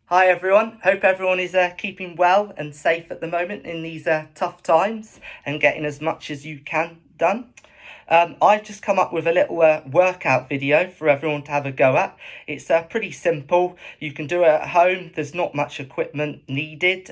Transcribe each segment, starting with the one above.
Hi everyone, hope everyone is keeping well and safe at the moment in these tough times and getting as much as you can done. I've just come up with a little workout video for everyone to have a go at. It's pretty simple. You can do it at home. There's not much equipment needed.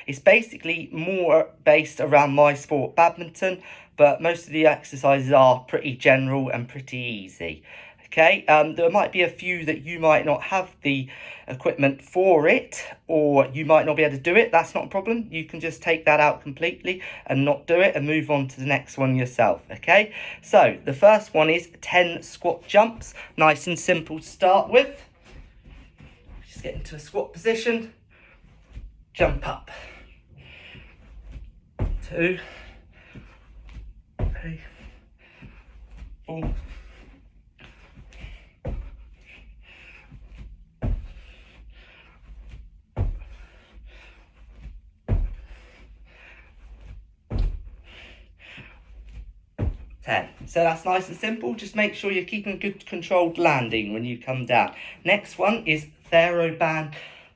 It's basically more based around my sport, badminton, but most of the exercises are pretty general and pretty easy. Okay, there might be a few that you might not have the equipment for it, or you might not be able to do it. That's not a problem. You can just take that out completely and not do it and move on to the next one yourself. Okay, so the first one is 10 squat jumps. Nice and simple to start with. Just get into a squat position, jump up. 2, 3, 4, 10. So that's nice and simple. Just make sure you're keeping a good controlled landing when you come down. Next one is TheraBand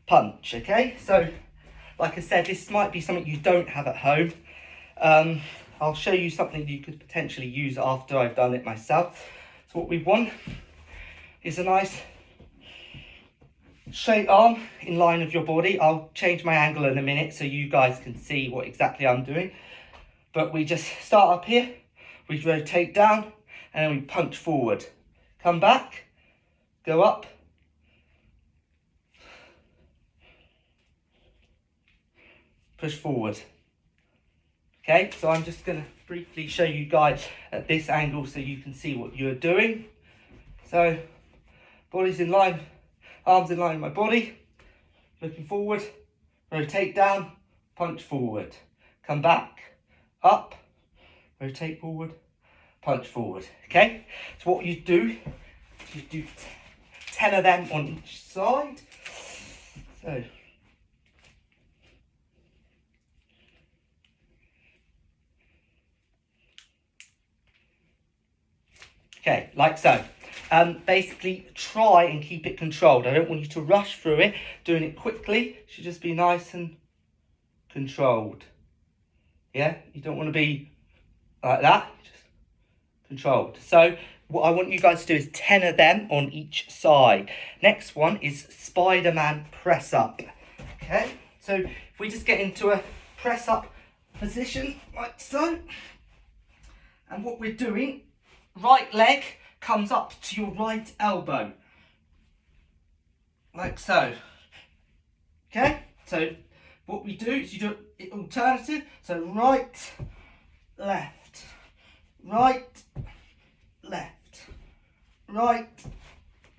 punch. Okay, so like I said, this might be something you don't have at home. I'll show you something you could potentially use after I've done it myself. So what we want is a nice straight arm in line with your body. I'll change my angle in a minute so you guys can see what exactly I'm doing. But we just start up here. We rotate down and then we punch forward. Come back, go up, push forward. Okay, so I'm just going to briefly show you guys at this angle so you can see what you're doing. So, body's in line, arms in line with my body, looking forward, rotate down, punch forward. Come back, up, rotate forward, punch forward. Okay, so what you do 10 of them on each side. So okay, like so. Basically try and keep it controlled. I don't want you to rush through it. Doing it quickly should just be nice and controlled. Yeah, you don't want to be like that, just controlled. So what I want you guys to do is 10 of them on each side. Next one is Spider-Man press up. Okay, so if we just get into a press up position like so, and what we're doing, right leg comes up to your right elbow, like so. Okay, so what we do is you do it alternative, so right, left, right, left, right,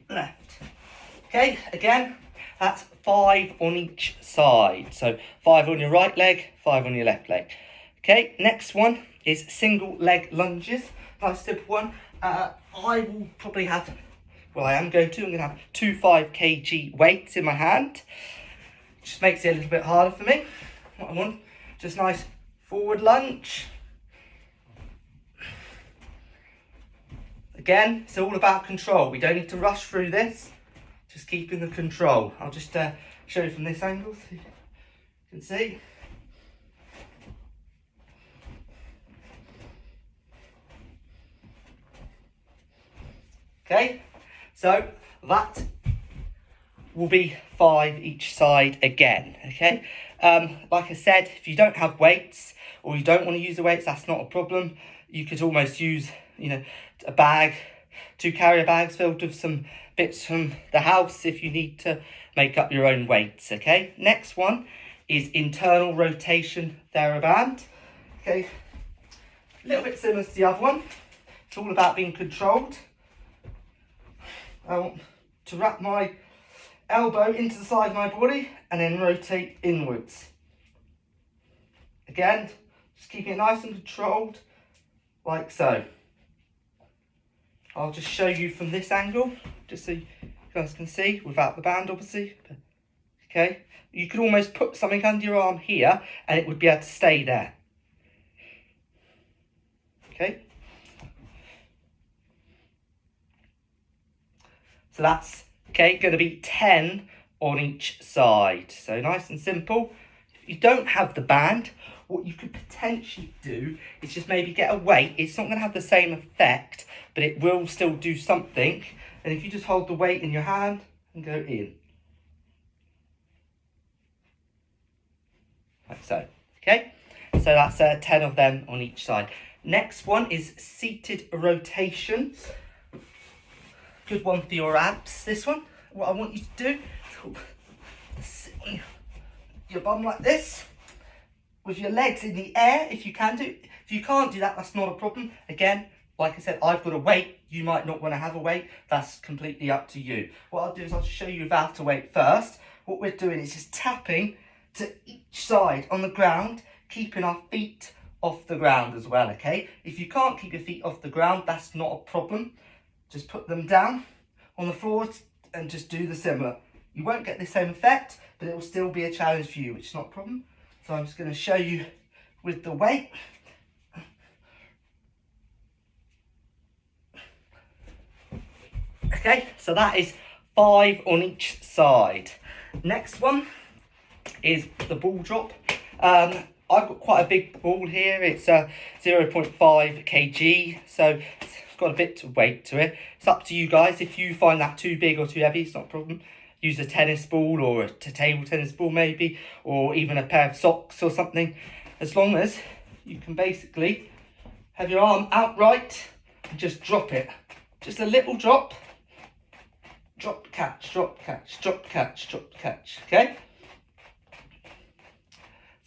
left. Okay, again, that's 5 on each side. So 5 on your right leg, 5 on your left leg. Okay, next one is single leg lunges. Nice simple one. I will probably have, well, I'm going to have 2 5 kg weights in my hand. Just makes it a little bit harder for me. What I want, just nice forward lunge. Again, it's all about control. We don't need to rush through this. Just keeping the control. I'll just show you from this angle so you can see. Okay, so that will be 5 each side again. Okay, like I said, if you don't have weights or you don't want to use the weights, that's not a problem. You could almost use, a bag, 2 carrier bags filled with some bits from the house if you need to make up your own weights. Okay, next one is internal rotation TheraBand. Okay, a little bit similar to the other one. It's all about being controlled. I want to wrap my elbow into the side of my body and then rotate inwards. Again, just keeping it nice and controlled, like so. I'll just show you from this angle, just so you guys can see, without the band obviously. Okay, you could almost put something under your arm here and it would be able to stay there. Okay. So that's, okay, going to be 10 on each side. So nice and simple. If you don't have the band, what you could potentially do is just maybe get a weight. It's not going to have the same effect, but it will still do something. And if you just hold the weight in your hand and go in. Like so. Okay? So that's 10 of them on each side. Next one is seated rotation. Good one for your abs, this one. What I want you to do is sit on your bum like this, with your legs in the air, if you can do. If you can't do that, that's not a problem. Again, like I said, I've got a weight. You might not want to have a weight. That's completely up to you. What I'll do is I'll show you without a weight first. What we're doing is just tapping to each side on the ground, keeping our feet off the ground as well, okay? If you can't keep your feet off the ground, that's not a problem. Just put them down on the floor and just do the similar. You won't get the same effect, but it will still be a challenge for you, which is not a problem. So I'm just going to show you with the weight. Okay, so that is 5 on each side. Next one is the ball drop. I've got quite a big ball here. It's 0.5 kg, so it's got a bit of weight to it. It's up to you guys. If you find that too big or too heavy, it's not a problem. Use a tennis ball or a table tennis ball maybe, or even a pair of socks or something. As long as you can basically have your arm outright and just drop it. Just a little drop. Drop, catch, drop, catch, drop, catch, drop, catch. Okay?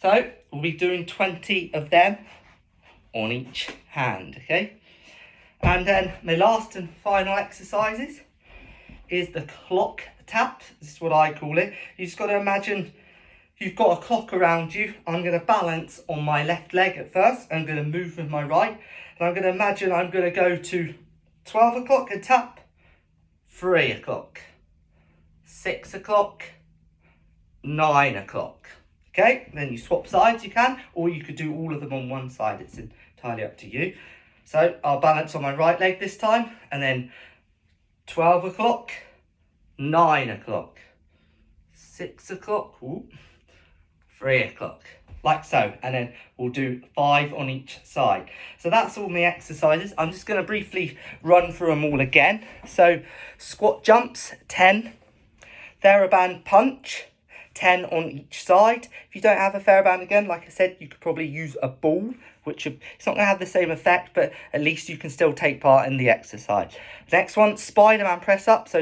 So we'll be doing 20 of them on each hand. Okay? And then my last and final exercises is the clock tap. This is what I call it. You just got to imagine you've got a clock around you. I'm going to balance on my left leg at first. I'm going to move with my right. And I'm going to imagine I'm going to go to 12 o'clock and tap, 3 o'clock, 6 o'clock, 9 o'clock. Okay, then you swap sides, you can, or you could do all of them on one side. It's entirely up to you. So I'll balance on my right leg this time, and then 12 o'clock, 9 o'clock, 6 o'clock, 3 o'clock, like so. And then we'll do 5 on each side. So that's all my exercises. I'm just going to briefly run through them all again. So squat jumps, 10. TheraBand punch, 10 on each side. If you don't have a TheraBand, again, like I said, you could probably use a ball, which it's not going to have the same effect, but at least you can still take part in the exercise. Next one, Spider-Man press up. So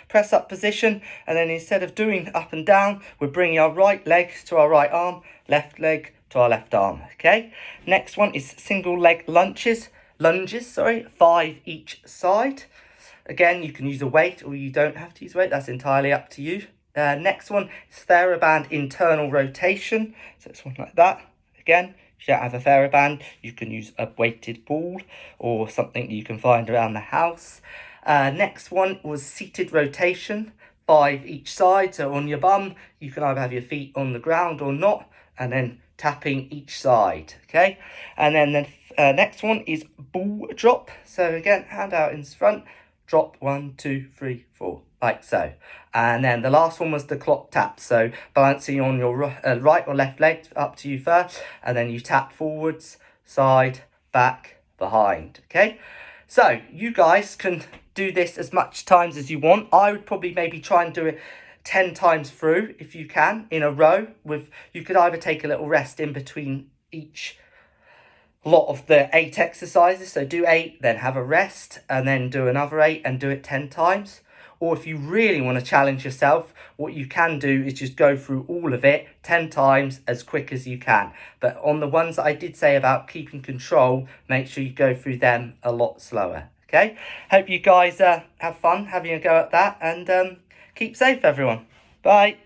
press up position, and then instead of doing up and down, we're bringing our right leg to our right arm, left leg to our left arm. Okay. Next one is single leg lunges, 5 each side. Again, you can use a weight or you don't have to use a weight. That's entirely up to you. Next one is TheraBand internal rotation. So it's one like that. Again, if you don't have a TheraBand, you can use a weighted ball or something you can find around the house. Next one was seated rotation, 5 each side. So on your bum, you can either have your feet on the ground or not, and then tapping each side. Okay, and then the next one is ball drop. So again, hand out in front. Drop 1, 2, 3, 4, like so. And then the last one was the clock tap. So balancing on your right or left leg, up to you first. And then you tap forwards, side, back, behind. Okay. So you guys can do this as much times as you want. I would probably maybe try and do it 10 times through if you can in a row. You could either take a little rest in between each lot of the 8 exercises. So do 8, then have a rest, and then do another 8 and do it 10 times. Or if you really want to challenge yourself, what you can do is just go through all of it 10 times as quick as you can. But on the ones that I did say about keeping control, make sure you go through them a lot slower. Okay, hope you guys have fun having a go at that, and keep safe, everyone. Bye.